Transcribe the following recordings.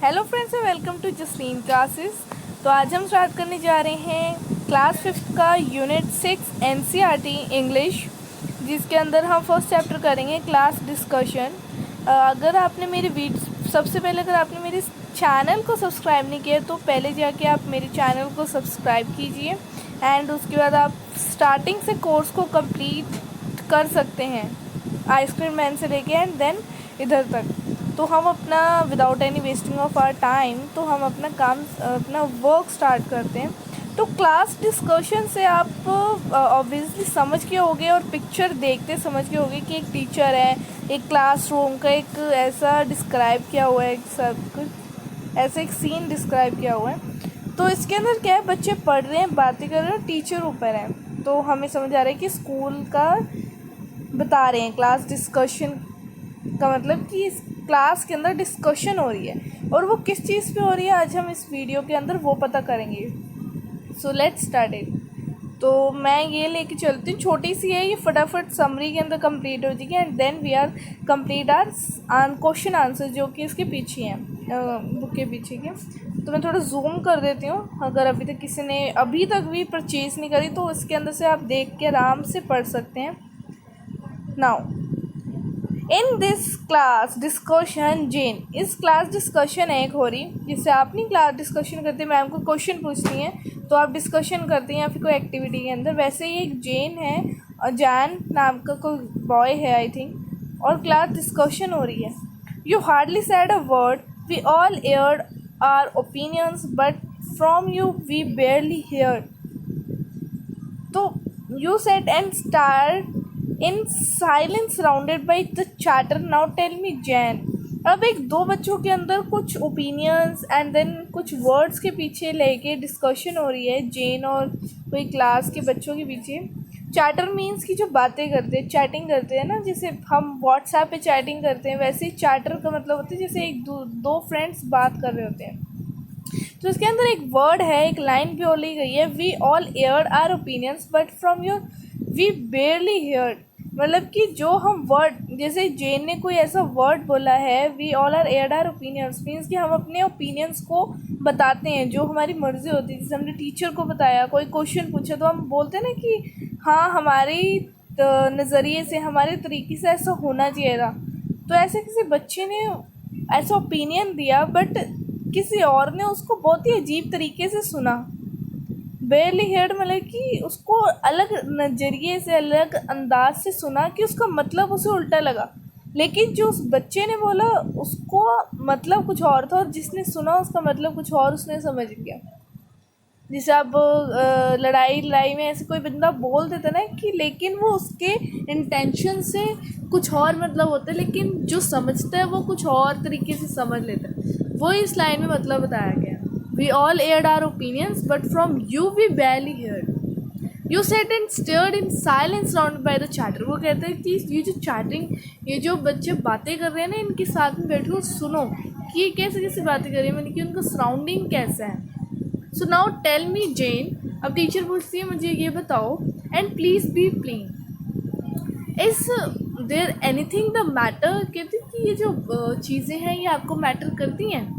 Hello friends, welcome to Jasleen classes. तो आज हम स्टार्ट करने जा रहे हैं क्लास 5 का यूनिट 6 एनसीईआरटी इंग्लिश, जिसके अंदर हम फर्स्ट चैप्टर करेंगे क्लास डिस्कशन। अगर आपने सबसे पहले अगर आपने मेरे चैनल को सब्सक्राइब नहीं किया तो पहले जाके आप मेरे चैनल को सब्सक्राइब कीजिए एंड उसके बाद आप स्टार्टिंग से कोर्स को कंप्लीट कर सकते हैं, आइसक्रीम मैन से लेके एंड देन इधर तक। तो हम अपना without any wasting of our time तो हम अपना वर्क स्टार्ट करते हैं। तो क्लास डिस्कशन से आप ऑब्वियसली समझ के होगे और पिक्चर देखते समझ के होगे कि एक टीचर है, एक क्लासरूम का एक ऐसा डिस्क्राइब किया हुआ है, सब कुछ ऐसा एक सीन डिस्क्राइब किया हुआ है। तो इसके अंदर क्या है, बच्चे पढ़ रहे हैं, बातें कर रहे हैं, टीचर ऊपर है। तो हमें समझ आ रहा है कि स्कूल का बता रहे हैं। क्लास डिस्कशन का मतलब कि इस क्लास के अंदर डिस्कशन हो रही है और वो किस चीज़ पे हो रही है, आज हम इस वीडियो के अंदर वो पता करेंगे। So let's start it. तो मैं ये लेके चलती हूँ, छोटी सी है ये, फटाफट समरी के अंदर कंप्लीट हो जाएगी and then we are complete our question answer जो कि इसके पीछे हैं, बुक के पीछे के। तो मैं थोड़ा जूम कर देती हूँ। अगर अभी तक किसी ने अभी तक भी परचेज़ नहीं करी तो इसके अंदर से आप देख के आराम से पढ़ सकते हैं। Now in this class discussion Jane, इस क्लास डिस्कशन है एक हो रही, जिससे आप नहीं क्लास डिस्कशन करते, मैम को क्वेश्चन पूछती हैं तो आप डिस्कशन करते हैं या फिर कोई एक्टिविटी के अंदर। वैसे ही एक जेन है और जैन नाम का कोई बॉय है आई थिंक, और क्लास डिस्कशन हो रही है। You hardly said a word, we all aired our opinions but from you we barely heard. तो you said and start in silence surrounded by the chatter, now tell me Jane. अब एक दो बच्चों के अंदर कुछ ओपिनियंस एंड देन कुछ words के पीछे लेके डिस्कशन हो रही है, जैन और कोई क्लास के बच्चों के पीछे। चार्टर मीन्स की जो बातें करते हैं, चैटिंग करते हैं ना, जैसे हम व्हाट्सएप पे चैटिंग करते हैं, वैसे ही चार्टर का मतलब होता है जैसे एक दो फ्रेंड्स बात कर रहे होते हैं। तो इसके अंदर एक वर्ड है, एक लाइन भी बोली गई है, we all aired our opinions but from your we barely heard. मतलब कि जो हम वर्ड, जैसे जेन ने कोई ऐसा वर्ड बोला है, we all are aired our opinions, means कि हम अपने ओपिनियंस को बताते हैं, जो हमारी मर्ज़ी होती है। जैसे हमने टीचर को बताया, कोई क्वेश्चन पूछा तो हम बोलते हैं ना कि हाँ हमारी नज़रिए से, हमारे तरीके से ऐसा होना चाहिए था। तो ऐसे किसी बच्चे ने ऐसा ओपिनियन दिया बट किसी और ने उसको बहुत ही अजीब तरीके से सुना। बेयरली हेड मतलब कि उसको अलग नज़रिए से, अलग अंदाज से सुना कि उसका मतलब उसे उल्टा लगा, लेकिन जो उस बच्चे ने बोला उसको मतलब कुछ और था और जिसने सुना उसका मतलब कुछ और उसने समझ लिया। जैसे अब लड़ाई में ऐसे कोई बंदा बोल देता ना कि, लेकिन वो उसके इंटेंशन से कुछ और मतलब होता है, लेकिन जो समझता है वो कुछ और तरीके से समझ लेता है। वो इस लाइन में मतलब बताया गया। We all aired our opinions but from you we barely heard। You sat and stared in silence surrounded by the chatter. वो कहते हैं कि ये जो चैटिंग, ये जो बच्चे बातें कर रहे हैं ना, इनके साथ में बैठो, सुनो कि ये कैसे कैसे बातें कर रही है, मतलब कि उनका सराउंडिंग कैसा है। सो नाउ टेल मी जेन, अब टीचर पूछती है मुझे ये बताओ, and please be plain, is there anything the matter. कहते हैं कि ये जो चीज़ें हैं ये आपको मैटर करती हैं।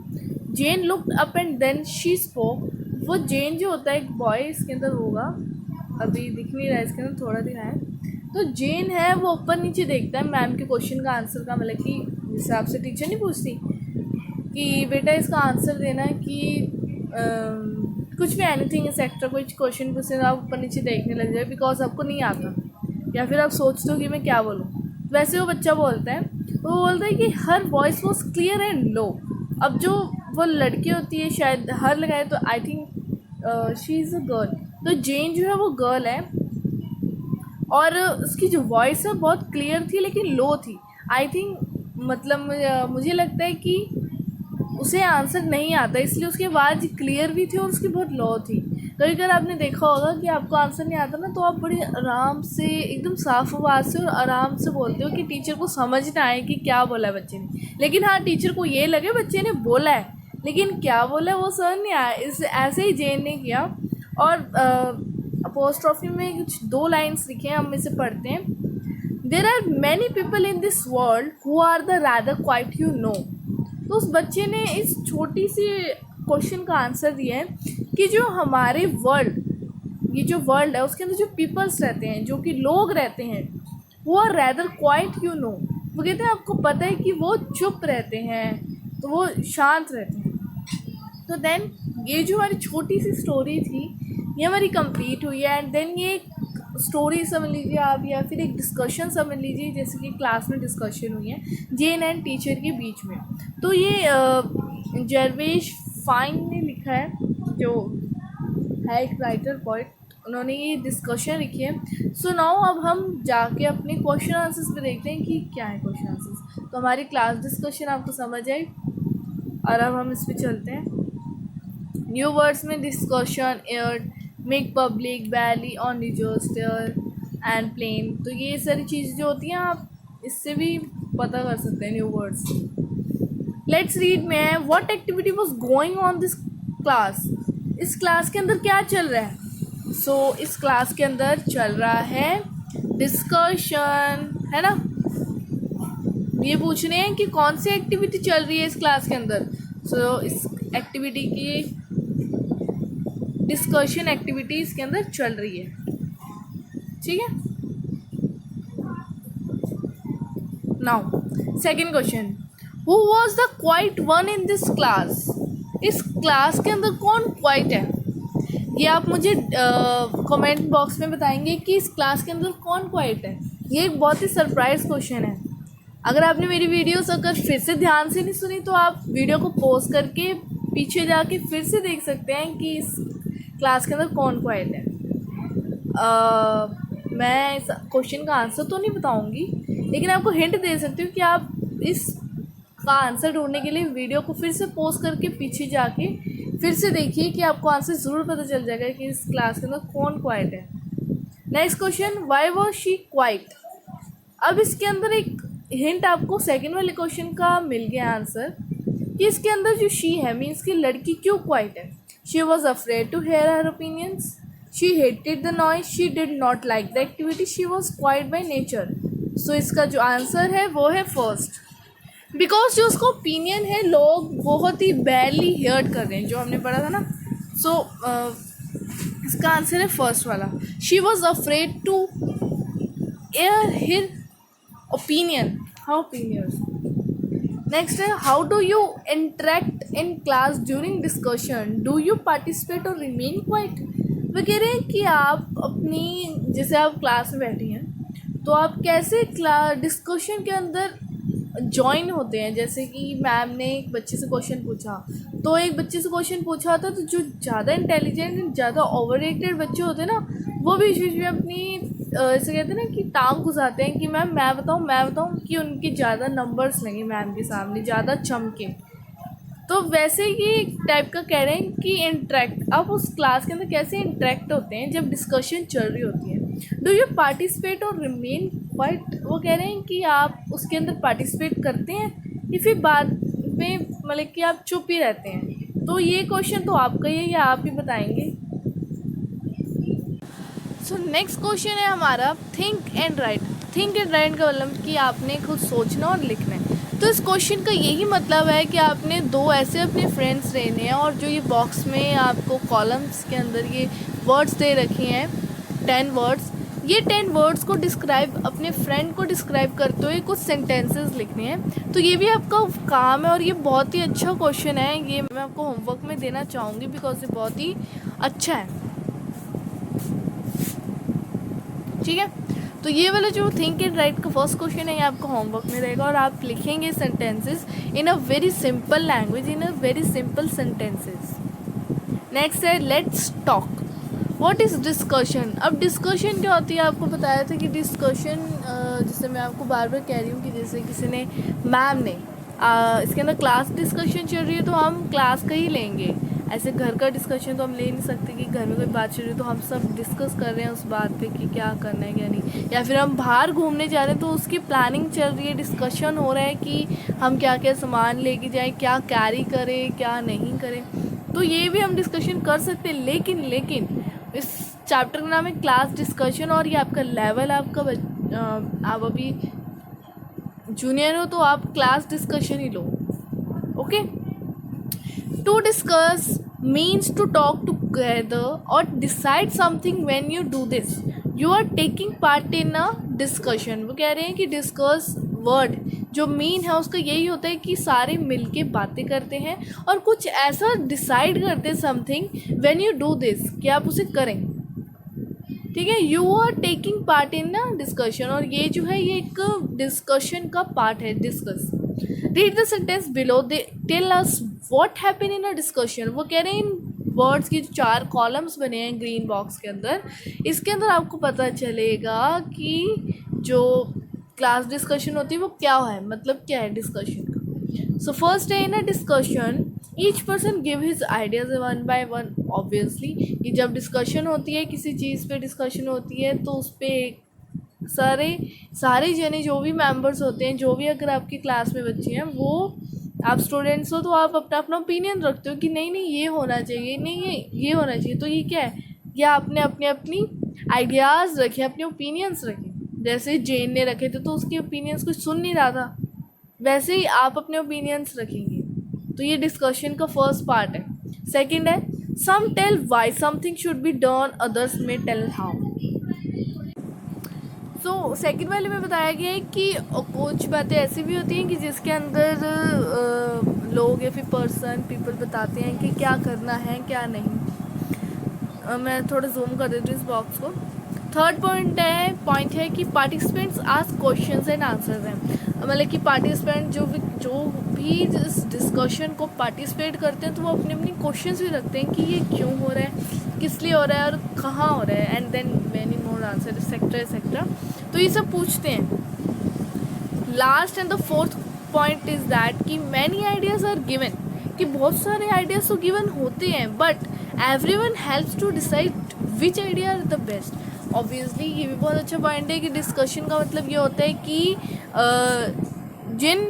Jane looked up and then she spoke. वो जेन जो होता है एक बॉय इसके अंदर होगा, अभी दिख नहीं रहा है इसके अंदर, थोड़ा दिखा है। तो जेन है वो ऊपर नीचे देखता है मैम के क्वेश्चन का आंसर का, मतलब कि जैसे आपसे टीचर नहीं पूछती कि बेटा इसका आंसर देना कि कुछ भी एनीथिंग एक्सेट्रा, कोई क्वेश्चन पूछे तो आप ऊपर नीचे देखने लग जाए बिकॉज आपको नहीं आता, या फिर आप सोचते हो कि मैं क्या बोलूँ। वैसे वो बच्चा बोलता है, वो बोलता है कि her voice was clear and low. अब जो वो लड़की होती है, शायद हर लगाए तो I think she is a girl. तो जेन जो है वो गर्ल है और उसकी जो वॉइस है बहुत क्लियर थी लेकिन लो थी। आई थिंक मतलब मुझे लगता है कि उसे आंसर नहीं आता, इसलिए उसकी आवाज़ क्लियर भी थी और उसकी बहुत लो थी। कभी कभी आपने देखा होगा कि आपको आंसर नहीं आता ना, तो आप बड़ी आराम से, एकदम साफ आवाज़ से और आराम से बोलते हो कि टीचर को समझ ना आए कि क्या बोला है बच्चे ने, लेकिन हाँ टीचर को ये लगे बच्चे ने बोला है, लेकिन क्या बोला है वो समझ नहीं आया। इस ऐसे ही जेन ने किया। और अपोस्ट्रॉफी में कुछ दो लाइन्स लिखे हैं, हम इसे पढ़ते हैं। There are many people in this world who are the rather quiet you know. तो उस बच्चे ने इस छोटी सी क्वेश्चन का आंसर दिया है कि जो हमारे वर्ल्ड, ये जो वर्ल्ड है उसके अंदर जो पीपल्स रहते हैं, जो कि लोग रहते हैं, वो are rather quiet, you know, वो कहते हैं आपको पता है कि वो चुप रहते हैं, तो वो शांत रहते हैं। तो देन ये जो हमारी छोटी सी स्टोरी थी ये हमारी कंप्लीट हुई है। एंड देन ये स्टोरी समझ लीजिए आप, या फिर एक डिस्कशन समझ लीजिए, जैसे कि क्लास में डिस्कशन हुई है जेन एंड टीचर के बीच में। तो ये जरवेश फाइन ने लिखा है, जो है एक राइटर पोइट, उन्होंने ये डिस्कशन लिखी है। सो नाउ अब हम जाके अपने क्वेश्चन आंसर्स पे देखते हैं कि क्या है क्वेश्चन आंसर्स। तो हमारी क्लास डिस्कशन आपको समझ आई और अब हम इस पे चलते हैं। न्यू वर्ड्स में discussion, air, make public, valley, on register and plain. तो ये सारी चीज़ें जो होती हैं आप इससे भी पता कर सकते हैं न्यू वर्ड्स। लेट्स रीड में है what activity was going on this class. इस क्लास के अंदर क्या चल रहा है? सो इस क्लास के अंदर चल रहा है डिस्कशन, है ना। ये पूछ रहे हैं कि कौन सी एक्टिविटी चल रही है इस क्लास के अंदर। सो इस एक्टिविटी की डिस्कशन एक्टिविटी इसके अंदर चल रही है, ठीक है। Now second question, who was the quiet one in this class. इस क्लास के अंदर कौन क्वाइट है? ये आप मुझे कमेंट बॉक्स में बताएंगे कि इस क्लास के अंदर कौन क्वाइट है। ये एक बहुत ही सरप्राइज क्वेश्चन है। अगर आपने मेरी वीडियोस अगर फिर से ध्यान से नहीं सुनी तो आप वीडियो को पॉज करके पीछे जाके फिर से देख सकते हैं कि इस क्लास के अंदर कौन क्वाइट है। मैं इस क्वेश्चन का आंसर तो नहीं बताऊंगी, लेकिन आपको हिंट दे सकती हूँ कि आप इस का आंसर ढूंढने के लिए वीडियो को फिर से पॉज करके पीछे जाके फिर से देखिए कि आपको आंसर ज़रूर पता चल जाएगा कि इस क्लास के अंदर कौन क्वाइट है। Next question, why was she quite. अब इसके अंदर एक हिंट आपको सेकंड वाले क्वेश्चन का मिल गया आंसर कि इसके अंदर जो शी है मीन्स कि लड़की क्यों क्वाइट है। She was afraid to hear her opinions, she hated the noise, she did not like the activity, she was quiet by nature. So इसका जो आंसर है वो है फर्स्ट, बिकॉज जो उसका ओपिनियन है लोग बहुत ही बैडली हेयर्ड कर रहे हैं, जो हमने पढ़ा था ना। सो इसका आंसर है फर्स्ट वाला, she was afraid to air her opinion, हाँ ओपिनियंस। नेक्स्ट है, how do you interact in class during discussion, do you participate or remain quiet. वो कह रहे हैं कि आप अपनी, जैसे आप क्लास में बैठी हैं तो आप कैसे डिस्कशन के अंदर ज्वाइन होते हैं। जैसे कि मैम ने एक बच्चे से क्वेश्चन पूछा, तो एक बच्चे से क्वेश्चन पूछा था, तो जो ज़्यादा इंटेलिजेंट, ज़्यादा ओवर रेटेड बच्चे होते हैं ना, वो भी बीच में अपनी ऐसे कहते हैं ना कि टांग घुसाते हैं कि मैम मैं बताऊँ, कि उनके ज़्यादा नंबर्स लगे मैम के सामने, ज़्यादा चमके। तो वैसे ही एक टाइप का कह रहे हैं कि इंटरेक्ट, आप उस क्लास के अंदर कैसे इंटरेक्ट होते हैं जब डिस्कशन चल रही होती है। Do you participate or remain quiet, वो कह रहे हैं कि आप उसके अंदर पार्टिसिपेट करते हैं या फिर बाद में मतलब कि आप चुप ही रहते हैं। तो ये क्वेश्चन तो आपका ही है या आप ही बताएंगे। सो नेक्स्ट क्वेश्चन है हमारा, think and right. Think and write का मतलब कि आपने खुद सोचना और लिखना है। तो इस क्वेश्चन का यही मतलब है कि आपने दो ऐसे अपने फ्रेंड्स लेने हैं, और जो ये बॉक्स में आपको कॉलम्स के अंदर ये वर्ड्स दे रखे हैं 10 वर्ड्स, ये 10 वर्ड्स को डिस्क्राइब, अपने फ्रेंड को डिस्क्राइब करते हुए कुछ सेंटेंसेस लिखने हैं। तो ये भी आपका काम है और ये बहुत ही अच्छा क्वेश्चन है। ये मैं आपको होमवर्क में देना चाहूँगी बिकॉज ये बहुत ही अच्छा है, ठीक है। तो ये वाला जो थिंक एंड राइट का फर्स्ट क्वेश्चन है ये आपको होमवर्क में रहेगा, और आप लिखेंगे sentences in a very simple language, in a very simple sentences. Next है, let's talk. What is discussion. अब डिस्कशन क्या होती है, आपको बताया था कि डिस्कशन, जैसे मैं आपको बार बार कह रही हूँ कि जैसे किसी ने, मैम ने इसके अंदर क्लास डिस्कशन चल रही है तो हम क्लास का ही लेंगे। ऐसे घर का डिस्कशन तो हम ले नहीं सकते कि घर में कोई बात चल रही है तो हम सब डिस्कस कर रहे हैं उस बात पे कि क्या करना है क्या नहीं, या फिर हम बाहर घूमने जा रहे हैं तो उसकी प्लानिंग चल रही है, डिस्कशन हो रहा है कि हम क्या क्या सामान लेके जाएं, क्या कैरी करें क्या नहीं करें। तो ये भी हम डिस्कशन कर सकते हैं, लेकिन इस चैप्टर का नाम है क्लास डिस्कशन, और ये आपका लेवल, आपका आप अभी जूनियर हो तो आप क्लास डिस्कशन ही लो। Okay, to discuss means to talk together or decide something. When you do this, you are taking part in a discussion. वो कह रहे हैं कि discuss वर्ड जो मीन है उसका यही होता है कि सारे मिलके बातें करते हैं और कुछ ऐसा डिसाइड करते हैं something. When you do this, कि आप उसे करें. ठीक है, you are taking part in a discussion, और ये जो है ये एक डिस्कशन का पार्ट है, discuss. Read the sentence below, they tell us what happen in a discussion. वो कह रहे हैं इन वर्ड्स की जो 4 कॉलम्स बने हैं ग्रीन बॉक्स के अंदर, इसके अंदर आपको पता चलेगा कि जो क्लास डिस्कशन होती है वो क्या है, मतलब क्या है डिस्कशन का. सो फर्स्ट है in a discussion each person give his ideas one by one. Obviously ये जब डिस्कशन होती है, किसी चीज़ पे डिस्कशन होती है, तो उस पर सारे जने जो भी मेंबर्स होते हैं, जो भी अगर आपकी क्लास में बच्चे हैं, वो आप स्टूडेंट्स हो तो आप अपना अपना ओपिनियन रखते हो कि नहीं नहीं ये होना चाहिए, नहीं ये होना चाहिए. तो ये क्या है, या आपने अपनी आइडियाज़ रखे, अपने ओपिनियंस रखे. जैसे जेन ने रखे थे तो उसके ओपिनियंस कुछ सुन नहीं रहा था, वैसे ही आप अपने ओपिनियंस रखेंगे. तो ये डिस्कशन का फर्स्ट पार्ट है. सेकंड है some tell why something should be done, others में टेल हाउ. सो सेकंड वाले में बताया गया है कि कुछ बातें ऐसी भी होती हैं कि जिसके अंदर लोग या फिर पीपल बताते हैं कि क्या करना है क्या नहीं. मैं थोड़ा जूम कर देती हूँ इस बॉक्स को. थर्ड पॉइंट है कि participants ask questions and answers हैं. मतलब कि पार्टिसिपेंट जो भी इस डिस्कशन को पार्टिसिपेट करते हैं तो वो अपने क्वेश्चंस भी रखते हैं कि ये क्यों हो रहा है, किस लिए हो रहा है और कहाँ हो रहा है, and then many more answer etcetera. तो ये सब पूछते हैं. Last and the fourth point is that कि मैनी आइडियाज़ आर गिवन, कि बहुत सारे आइडियाज़ तो गिवन होते हैं, but everyone helps to decide which idea are the best. Obviously ये भी बहुत अच्छा पॉइंट है कि डिस्कशन का मतलब ये होता है कि जिन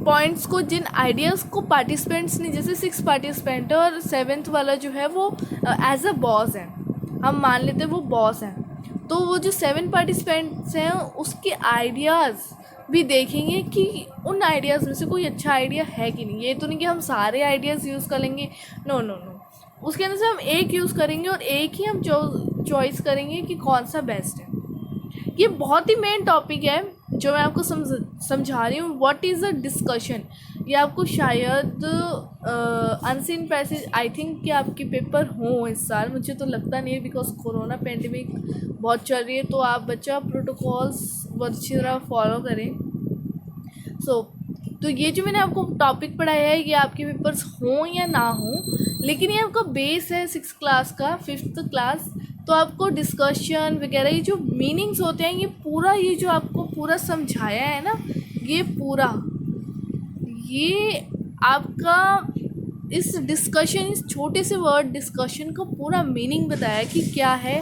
पॉइंट्स को, जिन आइडियाज़ को पार्टिसिपेंट्स ने, जैसे 6 पार्टिसिपेंट है और 7th वाला जो है वो एज अ बॉस है, हम मान लेते हैं वो बॉस हैं, तो वो जो 7 पार्टिसिपेंट्स हैं उसके आइडियाज़ भी देखेंगे कि उन आइडियाज़ में से कोई अच्छा आइडिया है कि नहीं. ये तो नहीं कि हम सारे आइडियाज़ यूज़ कर लेंगे, नो, उसके अंदर से हम एक यूज़ करेंगे और एक ही हम चॉइस करेंगे कि कौन सा बेस्ट है. ये बहुत ही मेन टॉपिक है जो मैं आपको समझा रही हूँ. What is a discussion. ये आपको शायद अनसीन पैसेज, आई थिंक कि आपके पेपर हों इस साल, मुझे तो लगता नहीं है बिकॉज कोरोना पेंडेमिक बहुत चल रही है, तो आप बच्चा प्रोटोकॉल्स बहुत अच्छी तरह फॉलो करें. तो ये जो मैंने आपको टॉपिक पढ़ाया है ये आपके पेपर्स हों या ना हों, लेकिन ये आपका बेस है 6th क्लास का, 5th क्लास. तो आपको डिस्कशन वगैरह ये जो मीनिंग्स होते हैं, ये पूरा, ये जो आपको पूरा समझाया है ना, ये पूरा, ये आपका इस डिस्कशन, इस छोटे से वर्ड डिस्कशन का पूरा मीनिंग बताया कि क्या है.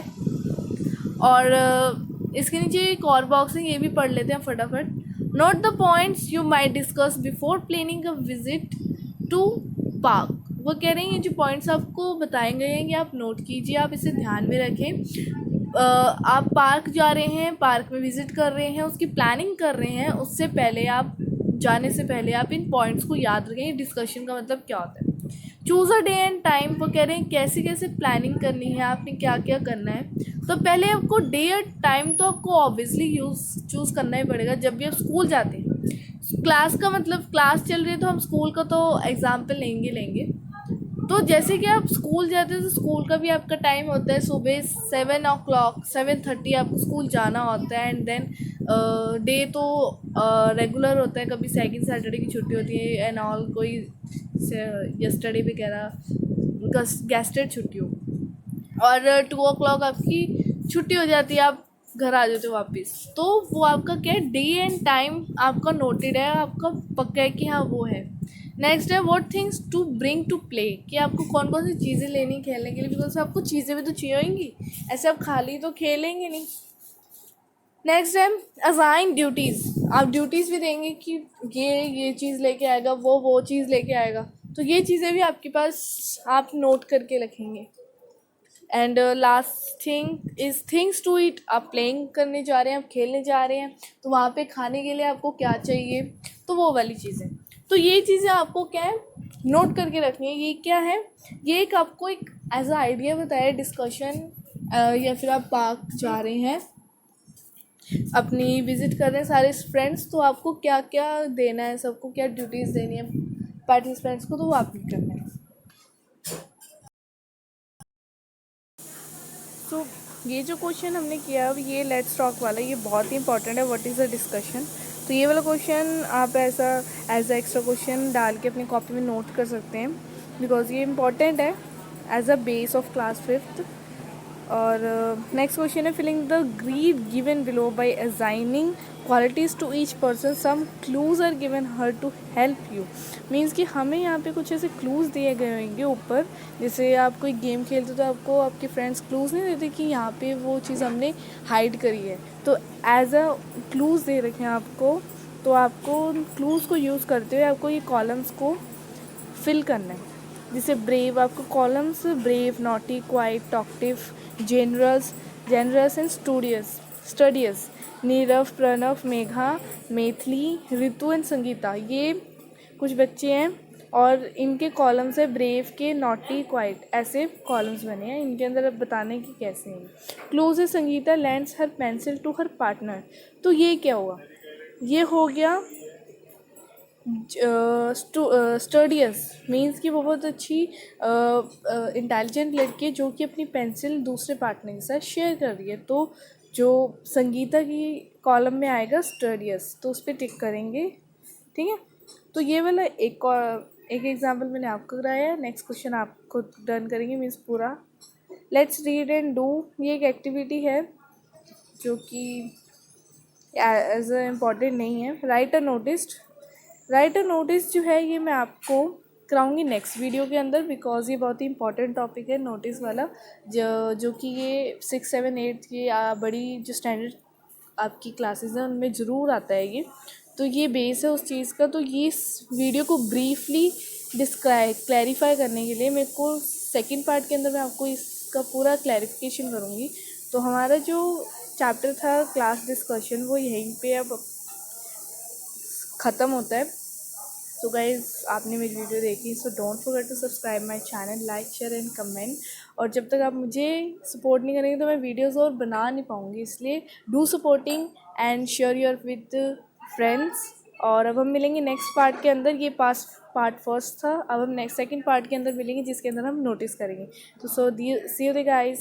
और इसके नीचे एक और बॉक्स है, ये भी पढ़ लेते हैं फटाफट. Note the points you might discuss before planning a visit to park. वो कह रहे हैं ये जो पॉइंट्स आपको बताए गए हैं ये आप नोट कीजिए, आप इसे ध्यान में रखें. आप पार्क जा रहे हैं, पार्क में विज़िट कर रहे हैं, उसकी प्लानिंग कर रहे हैं, उससे पहले आप जाने से पहले आप इन पॉइंट्स को याद रखें. डिस्कशन का मतलब क्या होता है. Choose a day and time. वो कह रहे हैं कैसे कैसे प्लानिंग करनी है, आपने क्या क्या करना है. तो पहले आपको डे और टाइम तो आपको ऑब्वियसली चूज़ करना ही पड़ेगा जब भी आप स्कूल जाते हैं. क्लास का मतलब क्लास चल रही है तो हम स्कूल का तो एग्ज़ाम्पल लेंगे. तो जैसे कि आप स्कूल जाते हैं तो स्कूल का भी आपका टाइम होता है सुबह 7:30 आपको स्कूल जाना होता है. एंड देन डे तो रेगुलर होता है, कभी सेकंड सैटरडे की छुट्टी होती है एंड ऑल, कोई यस्टरडे भी कह रहा गेस्टेड छुट्टी हो, और 2 o'clock आपकी छुट्टी हो जाती है, आप घर आ जाते हो वापस. तो वो आपका क्या है, डे एंड टाइम आपका नोटेड है, आपका पक्का है कि हाँ वो है. नेक्स्ट है what things to bring to play, कि आपको कौन कौन सी चीज़ें लेनी खेलने के लिए, बिकॉज आपको चीज़ें भी तो चाहिए होंगी, ऐसे आप खाली तो खेलेंगे नहीं. नेक्स्ट है असाइन ड्यूटीज़. आप ड्यूटीज़ भी देंगे कि ये चीज़ लेके आएगा, वो चीज़ लेके आएगा. तो ये चीज़ें भी आपके पास आप नोट करके रखेंगे. And last thing is things to eat. आप प्लेइंग करने जा रहे हैं, आप खेलने जा रहे हैं, तो वहाँ पे खाने के लिए आपको क्या चाहिए, तो वो वाली चीज़ें. तो ये चीज़ें आपको क्या है नोट करके रखनी है। ये क्या है, ये एक आपको एक एज अ आइडिया बताया डिस्कशन, या फिर आप पार्क जा रहे हैं अपनी विजिट कर रहे हैं सारे फ्रेंड्स, तो आपको क्या क्या देना है, सबको क्या ड्यूटीज़ देनी है पार्टिसिपेंट्स को, तो वो आपको करना है। तो ये जो क्वेश्चन हमने किया अब ये लेट्स टॉक वाला, ये बहुत ही इंपॉर्टेंट है, व्हाट इज़ द डिस्कशन। तो ये वाला क्वेश्चन आप ऐसा एज अ एक्स्ट्रा क्वेश्चन डाल के अपनी कॉपी में नोट कर सकते हैं, बिकॉज ये इंपॉर्टेंट है as a base of class 5th। और नेक्स्ट क्वेश्चन है filling the grid given below by assigning qualities to each person, some clues are given here to help you. Means कि हमें यहाँ पे कुछ ऐसे क्लूज़ दिए गए होंगे ऊपर, जैसे आप कोई गेम खेलते हो तो आपको आपके फ्रेंड्स क्लूज़ नहीं देते कि यहाँ पे वो चीज़ हमने हाइड करी है, तो एज अ क्लूज़ दे रखे हैं आपको, तो आपको उन क्लूज़ को यूज़ करते हुए आपको ये कॉलम्स को फिल करना है। जैसे ब्रेव, आपको columns brave, naughty, quiet, talkative, generous generous and studious, Nirav, Pranav, Megha, Maithili, Ritu and Sangeeta, ये कुछ बच्चे हैं और इनके कॉलम्स है ब्रेव के, नॉटी, क्वाइट, ऐसे कॉलम्स बने हैं। इनके अंदर अब बताने की कैसे हैं। क्लोज है Sangeeta lends her pencil to her partner, तो ये क्या हुआ, ये हो गया स्टडियस, मीन्स कि वो बहुत अच्छी इंटेलिजेंट लड़की है जो कि अपनी पेंसिल दूसरे पार्टनर के साथ शेयर कर रही है। तो जो संगीता की कॉलम में आएगा स्टडियस, तो उस पर टिक करेंगे, ठीक है। तो ये वाला एक एग्जाम्पल मैंने आपको कराया है। नेक्स्ट क्वेश्चन आपको डन करेंगे, मीन्स पूरा लेट्स रीड एंड डू, ये एक एक्टिविटी है जो कि एज अ इम्पॉर्टेंट नहीं है। राइट अ नोटिस जो है ये मैं आपको कराऊंगी नेक्स्ट वीडियो के अंदर, बिकॉज ये बहुत ही इंपॉर्टेंट टॉपिक है नोटिस वाला, जो कि ये 6, 7, 8 ये बड़ी जो स्टैंडर्ड आपकी क्लासेस हैं उनमें ज़रूर आता है ये, तो ये बेस है उस चीज़ का। तो ये इस वीडियो को ब्रीफली क्लैरिफाई करने के लिए मेरे को सेकंड पार्ट के अंदर मैं आपको इसका पूरा क्लैरिफिकेशन करूँगी। तो हमारा जो चैप्टर था क्लास डिस्कशन वो यहीं पे अब ख़त्म होता है। सो गाइज़ आपने मेरी वीडियो देखी, so don't forget to subscribe my channel, like, share and comment. और जब तक आप मुझे सपोर्ट नहीं करेंगे तो मैं वीडियोस और बना नहीं पाऊँगी, इसलिए do supporting and share your with friends. और अब हम मिलेंगे नेक्स्ट पार्ट के अंदर, ये पार्ट फर्स्ट था, अब हम नेक्स्ट सेकंड पार्ट के अंदर मिलेंगे जिसके अंदर हम नोटिस करेंगे। तो सी यू गाइस।